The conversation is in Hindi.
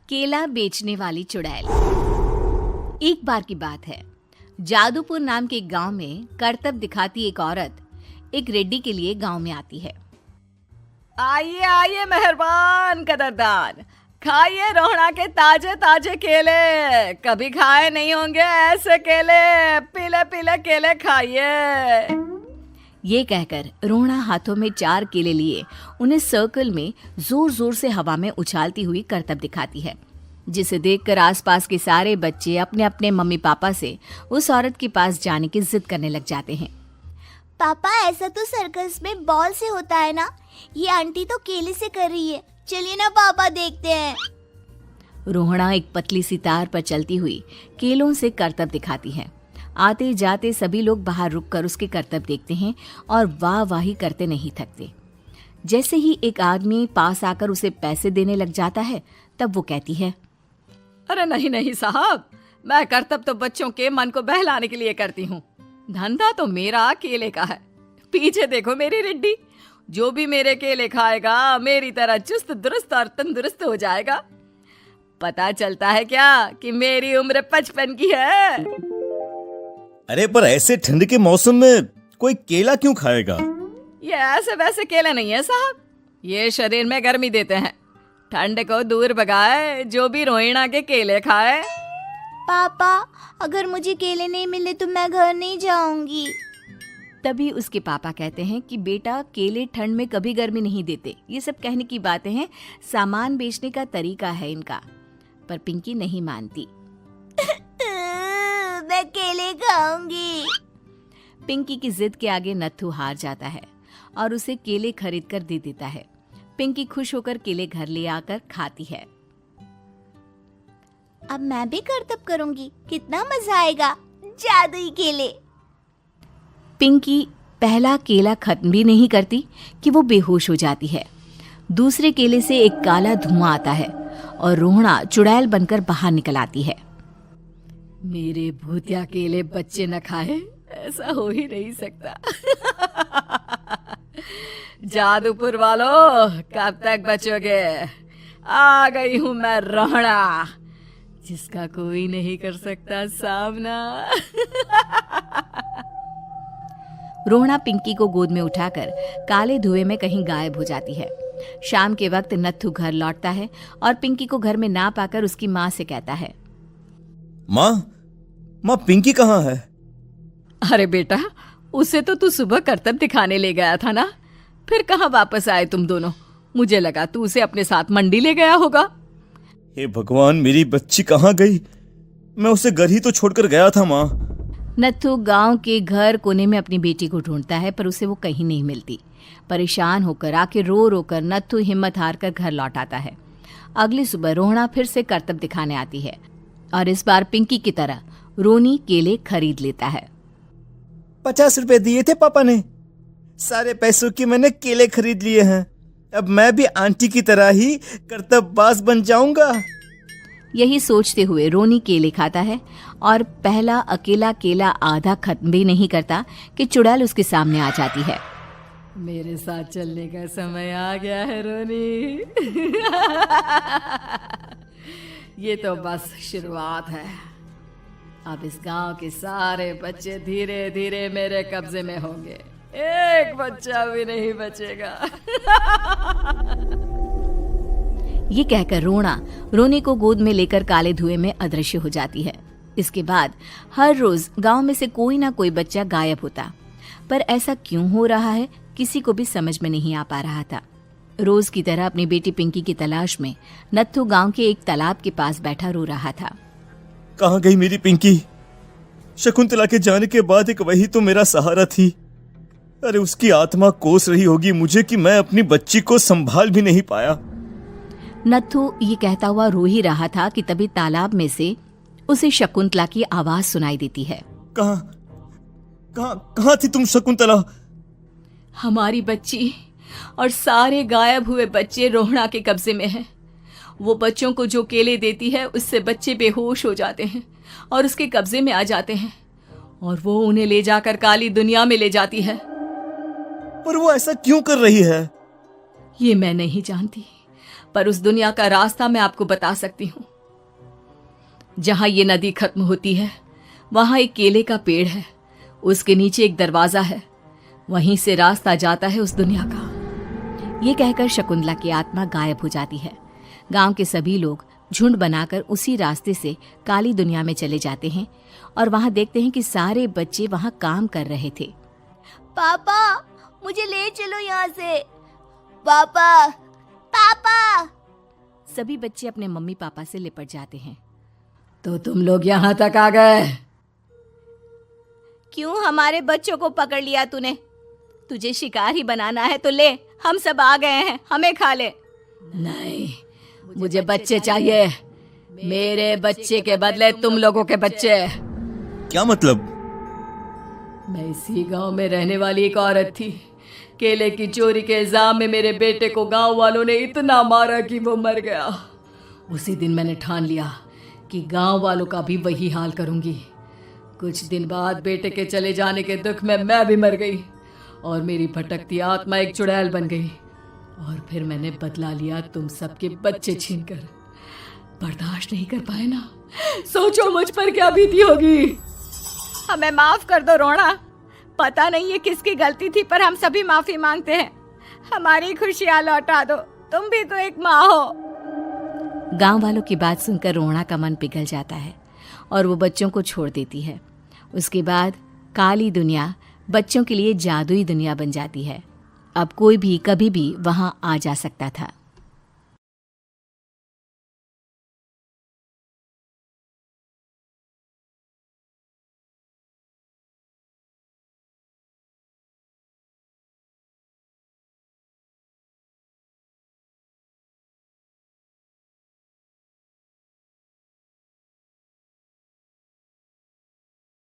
केला बेचने वाली चुड़ैल। एक बार की बात है, जादूपुर नाम के एक गांव में करतब दिखाती एक औरत एक रेड्डी के लिए गांव में आती है। आइए आइए मेहरबान कदरदान, खाइए रोहड़ा के ताजे ताजे केले। कभी खाए नहीं होंगे ऐसे केले, पीले पीले केले खाइए। ये कहकर रोहड़ा हाथों में 4 केले लिए उन्हें सर्कल में जोर जोर से हवा में उछालती हुई करतब दिखाती है, जिसे देखकर आसपास के सारे बच्चे अपने अपने मम्मी पापा से उस औरत के पास जाने की जिद करने लग जाते हैं। पापा, ऐसा तो सर्कस में बॉल से होता है ना, ये आंटी तो केले से कर रही है। चलिए ना पापा, देखते हैं। रोहड़ा एक पतली सी तार पर चलती हुई केलों से करतब दिखाती है। आते जाते सभी लोग बाहर रुककर उसके करतब देखते हैं और वाह वाही करते नहीं थकते। जैसे ही एक आदमी पास आकर उसे पैसे देने लग जाता है, तब वो कहती है, अरे नहीं नहीं साहब, मैं करतब तो बच्चों के मन को बहलाने के लिए करती हूँ। धंधा तो मेरा केले का है। पीछे देखो मेरी रिड्डी, जो भी मेरे केले खाएगा मेरी तरह चुस्त दुरुस्त और तंदुरुस्त हो जाएगा। पता चलता है क्या कि मेरी उम्र 55 की है। अरे पर ऐसे ठंड के मौसम में कोई केला क्यों खाएगा? ये ऐसे वैसे केले नहीं है साहब, ये शरीर में गर्मी देते हैं। ठंड को दूर भगाए जो भी रोहिणा के केले खाए। पापा, अगर मुझे केले नहीं मिले तो मैं घर नहीं जाऊंगी। तभी उसके पापा कहते हैं कि बेटा, केले ठंड में कभी गर्मी नहीं देते। ये सब कहने की बातें हैं, सामान बेचने का तरीका है इनका। पर पिंकी नहीं मानती। मैं केले खाऊंगी। पिंकी की जिद के आगे नत्थू हार जाता है और उसे केले खरीद कर दे देता है। पिंकी खुश होकर केले घर ले आकर खाती है। अब मैं भी करतब करूंगी, कितना मजा आएगा। जादुई केले। पिंकी पहला केला खत्म भी नहीं करती कि वो बेहोश हो जाती है। दूसरे केले से एक काला धुआं आता है और रोहड़ा चुड़ैल बनकर बाहर निकल आती है। मेरे भूतिया केले बच्चे न खाए, ऐसा हो ही नहीं सकता। जादूपुर वालों, कब तक बचोगे? आ गई हूं मैं रोहड़ा, जिसका कोई नहीं कर सकता सामना। रोहड़ा पिंकी को गोद में उठाकर काले धुएं में कहीं गायब हो जाती है। शाम के वक्त नत्थू घर लौटता है और पिंकी को घर में ना पाकर उसकी माँ से कहता है, माँ पिंकी कहाँ है? अरे बेटा, उसे तो तू सुबह करतब दिखाने ले गया था ना, फिर कहाँ वापस आए तुम दोनों? मुझे लगा तू उसे अपने साथ मंडी ले गया होगा। हे भगवान, मेरी बच्ची कहाँ गई? मैं उसे घर ही तो छोड़कर गया था माँ। नत्थू गांव के घर कोने में अपनी बेटी को ढूंढता है, पर उसे वो कहीं नहीं मिलती। परेशान होकर आखिर रो रो कर नत्थू हिम्मत हार कर घर लौट आता है। अगली सुबह रोहड़ा फिर से करतब दिखाने आती है और इस बार पिंकी की तरह रोनी केले खरीद लेता है। 50 रुपए दिए थे पापा ने, सारे पैसों की मैंने केले खरीद लिए हैं। अब मैं भी आंटी की तरह ही करतबबाज बन जाऊंगा। यही सोचते हुए रोनी केले खाता है और पहला अकेला केला आधा खत्म भी नहीं करता कि चुड़ैल उसके सामने आ जाती है। मेरे साथ चलने का समय आ गया है रोनी। ये तो बस शुरुआत है। अब इस गांव के सारे बच्चे धीरे धीरे मेरे कब्जे में होंगे, एक बच्चा भी नहीं बचेगा। ये कहकर रोनी को गोद में लेकर काले धुएं में अदृश्य हो जाती है। इसके बाद हर रोज गांव में से कोई ना कोई बच्चा गायब होता, पर ऐसा क्यों हो रहा है किसी को भी समझ में नहीं आ पा रहा था। रोज की तरह अपनी बेटी पिंकी की तलाश में नत्थू गांव के एक तालाब के पास बैठा रो रहा था। कहाँ गई मेरी पिंकी? शकुंतला के जाने के बाद एक वही तो मेरा सहारा थी। अरे उसकी आत्मा कोस रही होगी मुझे कि मैं अपनी बच्ची को संभाल भी नहीं पाया। नत्थू ये कहता हुआ रो ही रहा था कि तभी तालाब में से उसे शकुंतला की आवाज सुनाई देती है। कहाँ थी तुम शकुंतला? हमारी बच्ची और सारे गायब हुए बच्चे रोहड़ा के कब्जे में हैं। वो बच्चों को जो केले देती है उससे बच्चे बेहोश हो जाते हैं और उसके कब्जे में आ जाते हैं और वो उन्हें ले जाकर काली दुनिया में ले जाती है। पर वो ऐसा क्यों कर रही है? ये मैं नहीं जानती, पर उस दुनिया का रास्ता मैं आपको बता सकती हूँ। जहां ये नदी खत्म होती है वहां एक केले का पेड़ है, उसके नीचे एक दरवाजा है, वहीं से रास्ता जाता है उस दुनिया का। ये कहकर शकुंतला की आत्मा गायब हो जाती है। गांव के सभी लोग झुंड बनाकर उसी रास्ते से काली दुनिया में चले जाते हैं और वहां देखते हैं कि सारे बच्चे वहां काम कर रहे थे। पापा मुझे ले चलो यहाँ से। पापा पापा। सभी बच्चे अपने मम्मी पापा से लिपट जाते हैं। तो तुम लोग यहाँ तक आ गए? क्यों हमारे बच्चों को पकड़ लिया तूने? तुझे शिकार ही बनाना है तो ले, हम सब आ गए हैं, हमें खा ले। नहीं, मुझे बच्चे चाहिए। मेरे बच्चे के बदले तुम लोगों के बच्चे। क्या मतलब? मैं इसी गांव में रहने वाली एक औरत थी। केले की चोरी के इल्जाम में मेरे बेटे को गांव वालों ने इतना मारा कि वो मर गया। उसी दिन मैंने ठान लिया कि गांव वालों का भी वही हाल करूंगी। कुछ दिन बाद बेटे के चले जाने के दुख में मैं भी मर गई और मेरी भटकती आत्मा एक चुड़ैल बन गई। और फिर मैंने बदला लिया तुम सबके बच्चे छीनकर। बर्दाश्त नहीं कर पाए ना? सोचो मुझ पर क्या बीती होगी। हमें माफ कर दो रोना। पता नहीं ये किसकी गलती थी, पर हम सभी माफी मांगते हैं। हमारी खुशियां लौटा दो, तुम भी तो एक माँ हो। गांव वालों की बात सुनकर रोना का मन पिघल जाता है और वो बच्चों को छोड़ देती है। उसके बाद काली दुनिया बच्चों के लिए जादुई दुनिया बन जाती है। अब कोई भी कभी भी वहां आ जा सकता था।